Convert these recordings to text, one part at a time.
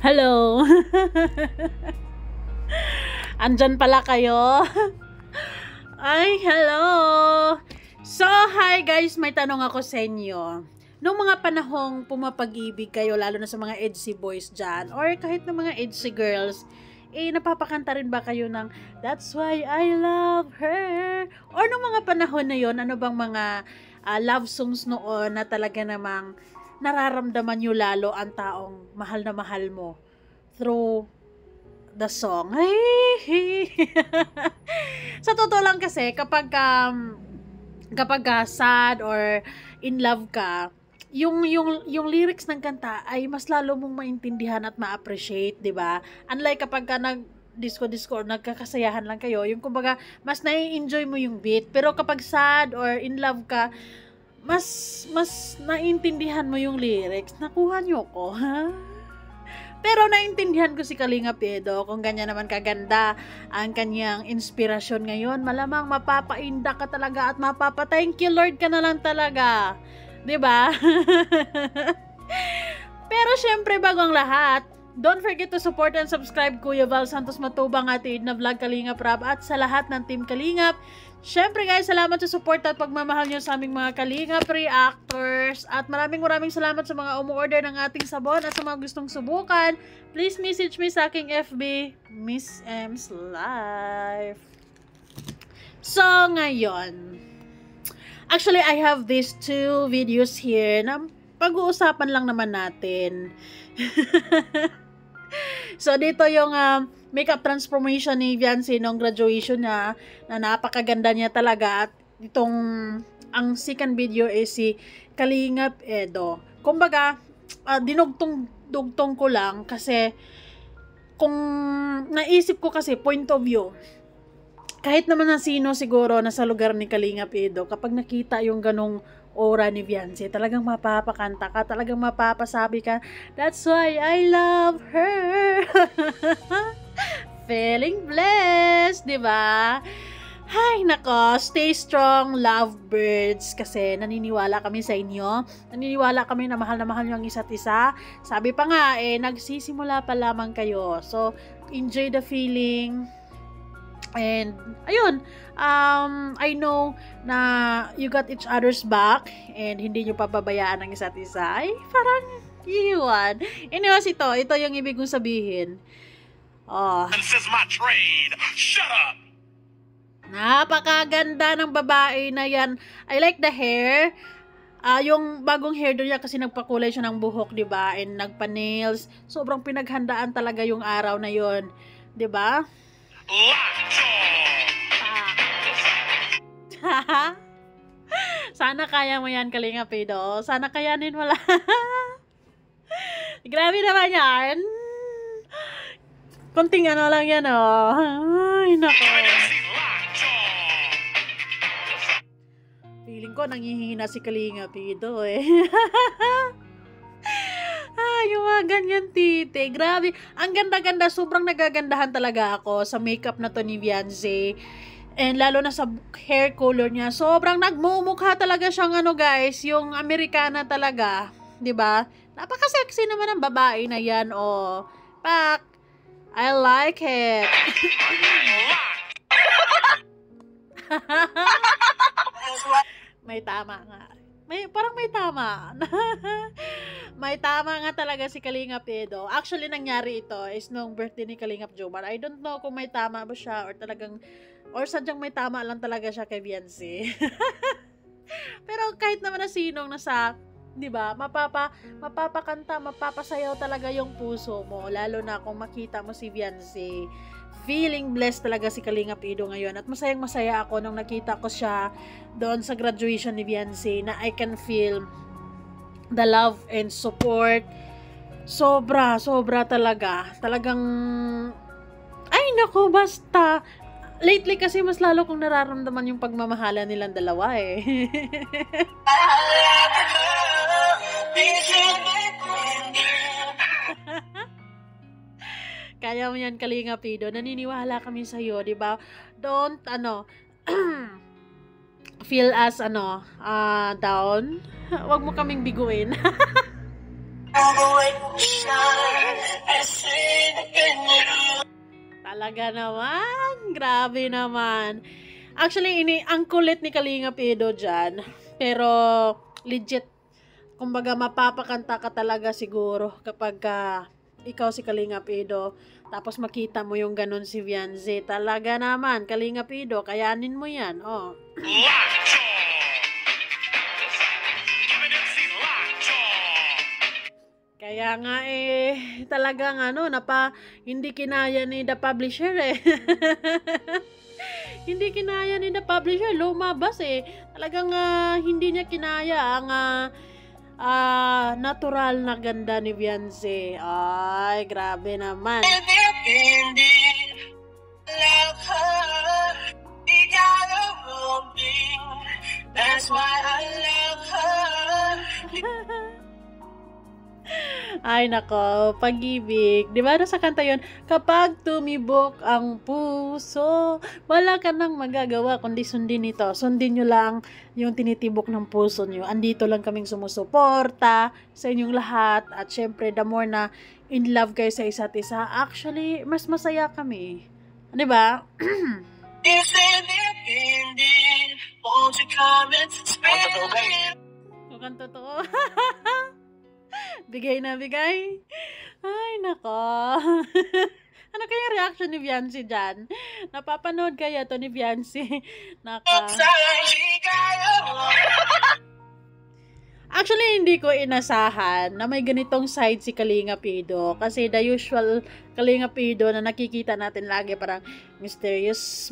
Hello! Andyan pala kayo? Ay, hello! So, hi guys! May tanong ako sa inyo. Noong mga panahong pumapag-ibig kayo, lalo na sa mga edgy boys dyan, or kahit na mga edgy girls, napapakanta rin ba kayo ng That's Why I Love Her? Or noong mga panahon na yon, ano bang mga love songs noon na talaga namang nararamdaman nyo lalo ang taong mahal na mahal mo through the song? Sa totoo lang kasi, kapag sad or in love ka, yung lyrics ng kanta ay mas lalo mong maintindihan at ma-appreciate, 'di ba? Unlike kapag ka disco or nagkakasayahan lang kayo, yung kumbaga mas nai-enjoy mo yung beat. Pero kapag sad or in love ka, mas naiintindihan mo yung lyrics. Nakuha niyo ko, ha? Pero naintindihan ko si Kalingap Edo, kung ganyan naman kaganda ang kanyang inspirasyon ngayon, malamang mapapainda ka talaga at mapapa-thank you Lord ka na lang talaga. 'Di ba? Pero syempre, bago ang lahat, don't forget to support and subscribe Kuya Val Santos Matubang at na vlog Kalingap Rab at sa lahat ng team Kalingap. Syempre guys, salamat sa support at pagmamahal nyo sa aming mga Kalingap reactors. At maraming salamat sa mga umu-order ng ating sabon at sa mga gustong subukan. Please message me sa aking FB, Miss M's Life. So, ngayon, actually, I have these two videos here na pag-uusapan lang naman natin. So, dito yung makeup transformation ni Viancy nung graduation niya, na napakaganda niya talaga. At itong, ang second video is si Kalingap Edo. Kumbaga, dinugtong ko lang kasi, kung naisip ko kasi, point of view, kahit naman na sino siguro nasa lugar ni Kalingap Edo, kapag nakita yung ganong aura ni Viancy, talagang mapapakanta ka, talagang mapapasabi ka, That's Why I Love Her. Feeling blessed, di ba? Hay, nako, stay strong, lovebirds, kasi naniniwala kami sa inyo. Naniniwala kami na mahal nyo ang isa't isa. Sabi pa nga, nagsisimula pa lamang kayo. So, enjoy the feeling. And, ayun, I know na you got each other's back and hindi nyo pababayaan ang isa't isa. Ay, parang iwan. Anyways, ito yung ibig kong sabihin. This is my trade. Shut up! Napakaganda ng babae na yan. I like the hair. Yung bagong hair doon niya kasi nagpakulay siya ng buhok, di ba? And nagpa-nails. Sobrang pinaghandaan talaga yung araw na yon, di ba? Sana kaya mo yan, Kalingap Edo. Sana kayanin mo lang. Grabe naman yan. Kunting ano lang yan, oh. Ay, nako. Feeling ko nangihina si Kalingap Edo, eh. Yung mga ganyan tite. Grabe. Ang ganda-ganda. Sobrang nagagandahan talaga ako sa makeup na to ni Viancy. And lalo na sa hair color niya. Sobrang nagmumukha talaga siyang guys. Yung Amerikana talaga. 'Di ba? Napaka-sexy naman ang babae na yan. Oh. Pak. I like it. May tama nga. Parang may tama. May tama nga talaga si Kalingap Edo. Actually, nangyari ito is nung birthday ni Kalingap Jomar. I don't know kung may tama ba siya or sadyang may tama lang talaga siya kay Viancy. Pero kahit naman na sinong nasa, 'di ba, mapapakanta, mapapasayaw talaga yung puso mo, lalo na kung makita mo si Viancy. Feeling blessed talaga si Kalingap Edo ngayon. At masayang-masaya ako nung nakita ko siya doon sa graduation ni Viancy, na I can feel the love and support. Sobra talaga. Talagang, ay nako, basta. Lately kasi mas lalo kong nararamdaman yung pagmamahala nilang dalawa, eh. Kaya mo yan, Kalingap Edo. Naniniwala kami sa iyo, 'di ba? Don't feel as down. Huwag mo kaming biguin. Talaga naman, grabe naman. Actually, ang kulit ni Kalingap Edo dyan. Pero, legit, kumbaga mapapakanta ka talaga siguro kapag ikaw si Kalingap Edo. Tapos makita mo yung ganun si Viancy. Talaga naman, Kalingap Edo, kayanin mo yan. Oh. Lockjaw! Giving MC Lockjaw! Kaya nga talagang hindi kinaya ni the publisher Hindi kinaya ni the publisher, lumabas Talagang hindi niya kinaya ang natural na ganda ni Viancy. Ay, grabe naman. That's why I love her. Ay nako, pag-ibig. Di ba sa kanta yun? Kapag tumibok ang puso, wala ka nang magagawa kundi sundin ito. Sundin nyo lang yung tinitibok ng puso nyo. Andito lang kaming sumusuporta sa inyong lahat. At syempre, the more na in love kayo sa isa't isa, actually, mas masaya kami. Di ba? Mukhang totoo. Bigay na bigay. Ay, nako. Ano kaya reaction ni Viancy dyan? Napapanood kaya to ni Viancy? Actually, hindi ko inasahan na may ganitong side si Kalingap Edo. Kasi the usual Kalingap Edo na nakikita natin lagi parang mysterious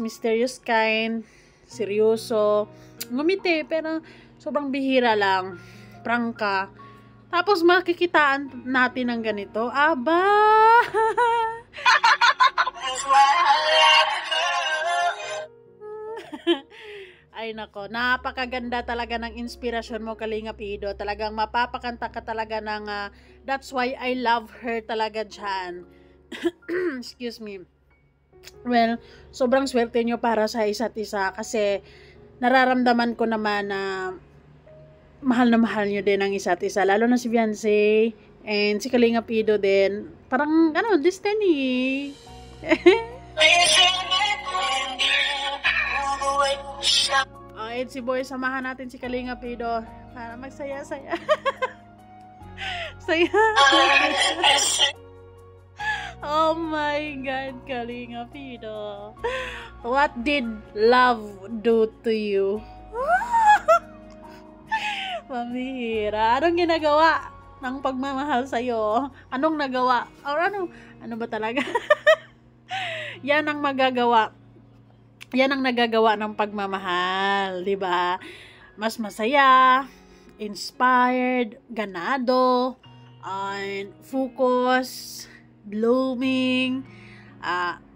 kind, seryoso, ngumiti, pero sobrang bihira lang. Prangka. Tapos makikitaan natin ng ganito. Aba! Ay nako, napakaganda talaga ng inspirasyon mo, Kalingap Edo. Talagang mapapakanta ka talaga ng That's Why I Love Her talaga dyan. Excuse me. Well, sobrang swerte nyo para sa isa't isa kasi nararamdaman ko naman na mahal na mahal nyo din ang isa't isa. Lalo na si Viancy and si Kalingap Edo din. Parang, destiny. Si Boy, samahan natin si Kalingap Edo para magsaya-saya. Saya. Oh my God, Kalingap Edo. What did love do to you? Mamihira. Anong ginagawa ng pagmamahal sa'yo? Anong nagawa? Or ano ba talaga? Yan ang magagawa. Yan ang nagagawa ng pagmamahal, di ba? Mas masaya, inspired, ganado, and focus, blooming,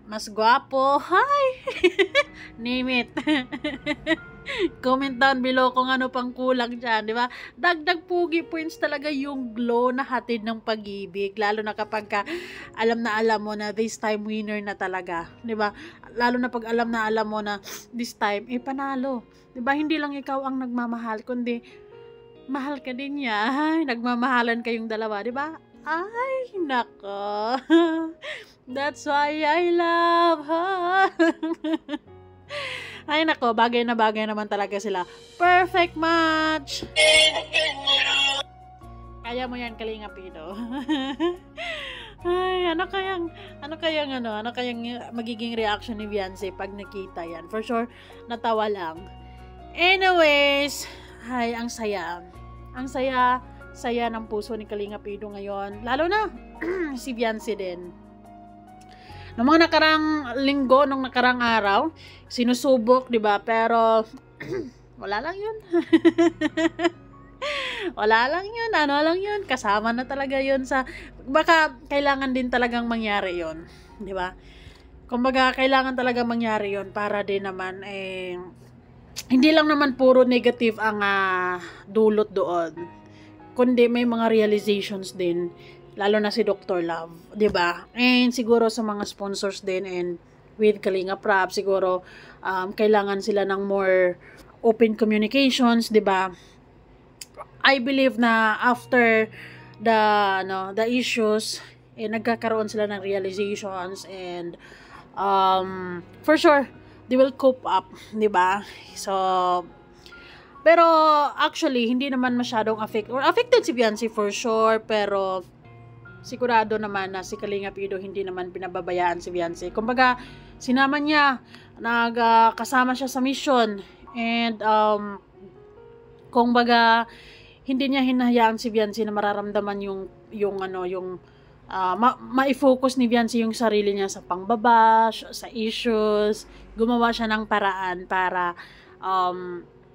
mas gwapo. Hi! Name it. Comment down below kung ano pang kulang dyan, di ba? Dagdag pugi points talaga yung glow na hatid ng pag-ibig. Lalo na kapag alam na alam mo na this time winner na talaga, di ba? Lalo na pag alam na alam mo na this time, panalo. Di ba? Hindi lang ikaw ang nagmamahal, kundi mahal ka din niya. Ay, nagmamahalan kayong dalawa, di ba? Ay, nako. That's why I love her. Ay nako, bagay na bagay naman talaga sila. Perfect match! Kaya mo yan, Kalingap Edo. Ay, ano kayang magiging reaction ni Viancy pag nakita yan? For sure, natawa lang. Anyways, ay, ang saya. Ang saya ng puso ni Kalingap Edo ngayon. Lalo na, si Viancy din. Noong mga nakarang linggo, nung nakarang araw, sinusubok, di ba? Pero, wala lang yun. Wala lang yun. Ano lang yun. Kasama na talaga yun sa, baka kailangan din talagang mangyari yun. Di ba? Kumbaga, kailangan talaga mangyari yun para din naman, hindi lang naman puro negative ang dulot doon. Kundi may mga realizations din. Lalo na si Dr. Love, 'di ba? And siguro sa mga sponsors din and with Kalingap Rap, siguro kailangan sila ng more open communications, 'di ba? I believe na after the issues, nagkakaroon sila ng realizations, and for sure they will cope up, 'di ba? So pero actually hindi naman masyadong affected si Beyonce for sure, pero sigurado naman na si Kalingap Edo hindi naman pinababayaan si Beyonce. Kumbaga sinama niya, kasama siya sa mission, and kumbaga hindi niya hinahayaan si Beyonce na mararamdaman yung ma-focus ni Beyonce yung sarili niya sa pangbabash, sa issues. Gumawa siya ng paraan para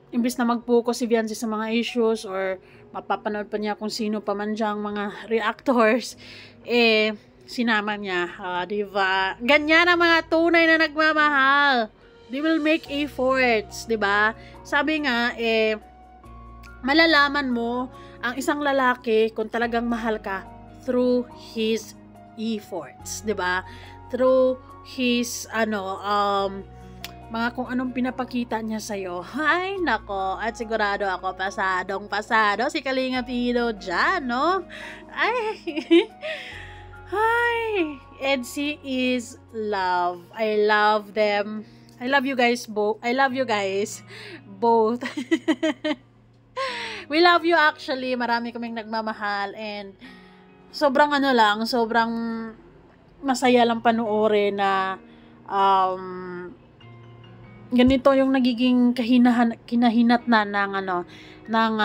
imbis na mag-focus si Beyonce sa mga issues or mapapanood pa niya kung sino pa man diyang mga reactors, sinama niya, diba? Ganyan ang mga tunay na nagmamahal. They will make efforts, diba? Sabi nga, malalaman mo ang isang lalaki kung talagang mahal ka through his efforts, 'di ba? Through his mga kung anong pinapakita niya sa iyo. Ay nako, at sigurado ako pasado si Kalingap Edo diyan, no? Ay. Hi, EDC is love. I love them. I love you guys both. Both. We love you actually. Marami kaming nagmamahal, and sobrang sobrang masaya lang panoorin na ganito yung nagiging kinahinatnan ng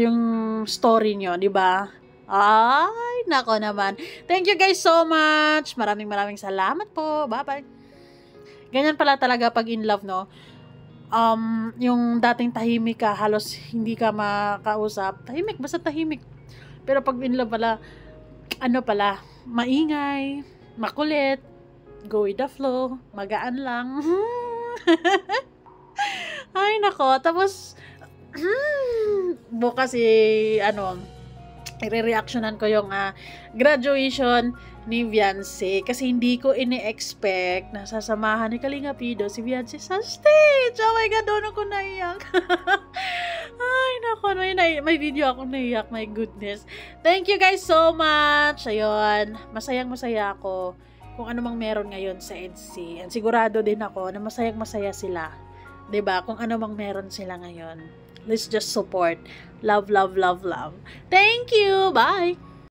yung story nyo, di ba? Ay, nako naman. Thank you guys so much. Maraming salamat po. Bye-bye. Ganyan pala talaga pag in love, no? Yung dating tahimik ka, halos hindi ka makausap. Tahimik, basta tahimik. Pero pag in love pala, maingay, makulit, go with the flow, magaan lang. Ay, nako. Tapos, bukas i-reactionan ko yung graduation ni Beyonce, kasi hindi ko ini-expect na sasamahan ni Kalingap Edo si Beyonce sa stage. Oh my God, doon ako naiyak. Ay, nako, may video ako naiyak. My goodness. Thank you guys so much. Ayun, masayang-masaya ako kung ano mang meron ngayon sa EDC. And sigurado din ako na masayang-masaya sila. 'Di ba? Kung ano mang meron sila ngayon. Let's just support. Love, love, love, love. Thank you. Bye.